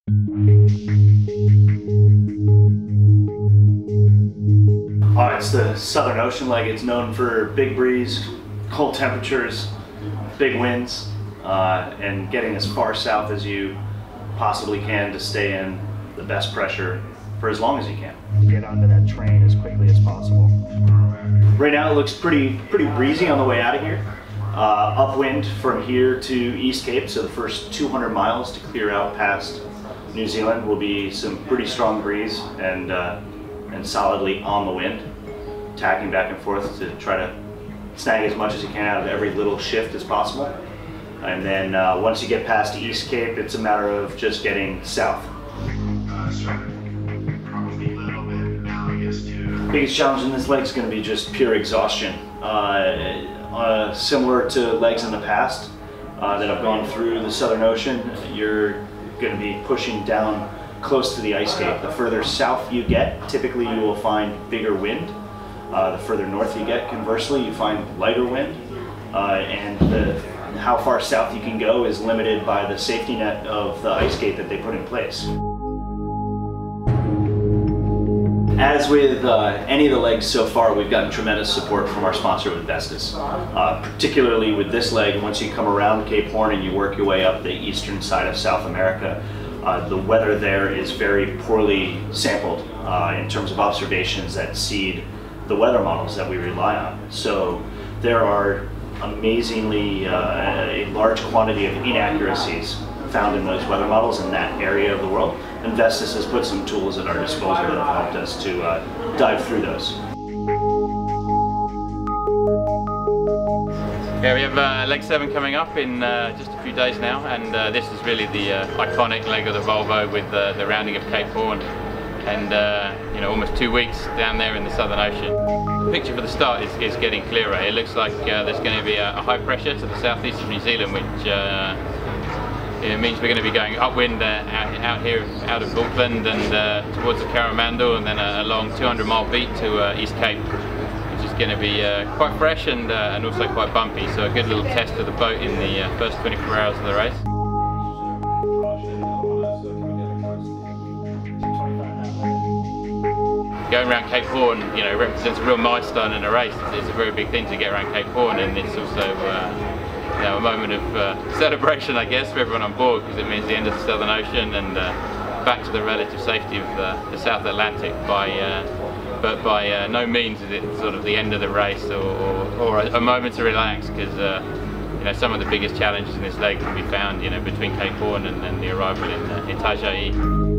It's the Southern Ocean leg. It's known for big breeze, cold temperatures, big winds, and getting as far south as you possibly can to stay in the best pressure for as long as you can. Get onto that train as quickly as possible. Right now it looks pretty breezy on the way out of here. Upwind from here to East Cape, so the first 200 miles to clear out past New Zealand will be some pretty strong breeze and solidly on the wind, tacking back and forth to try to snag as much as you can out of every little shift as possible. And then once you get past East Cape, it's a matter of just getting south. Biggest challenge in this leg is going to be just pure exhaustion. Similar to legs in the past that have gone through the Southern Ocean, you're going to be pushing down close to the ice cape. The further south you get, typically you will find bigger wind. The further north you get, conversely, you find lighter wind. And how far south you can go is limited by the safety net of the ice gate that they put in place. As with any of the legs so far, we've gotten tremendous support from our sponsor with Vestas. Particularly with this leg, once you come around Cape Horn and you work your way up the eastern side of South America, the weather there is very poorly sampled in terms of observations that seed the weather models that we rely on. So there are amazingly a large quantity of inaccuracies found in those weather models in that area of the world. And Vestas has put some tools at our disposal that have helped us to dive through those. Yeah, we have leg 7 coming up in just a few days now, and this is really the iconic leg of the Volvo with the rounding of Cape Horn, and you know, almost 2 weeks down there in the Southern Ocean. The picture for the start is getting clearer. It looks like there's going to be a high pressure to the southeast of New Zealand, which it means we're going to be going upwind out here, out of Auckland and towards the Coromandel, and then a long 200-mile beat to East Cape, which is going to be quite fresh and also quite bumpy. So a good little test of the boat in the first 24 hours of the race. Going around Cape Horn, you know, represents a real milestone in a race. It's a very big thing to get around Cape Horn, and it's also you know, a moment of celebration, I guess, for everyone on board, because it means the end of the Southern Ocean and back to the relative safety of the South Atlantic. But by no means is it sort of the end of the race or a moment to relax, because you know, some of the biggest challenges in this leg can be found, you know, between Cape Horn and the arrival in Itajai.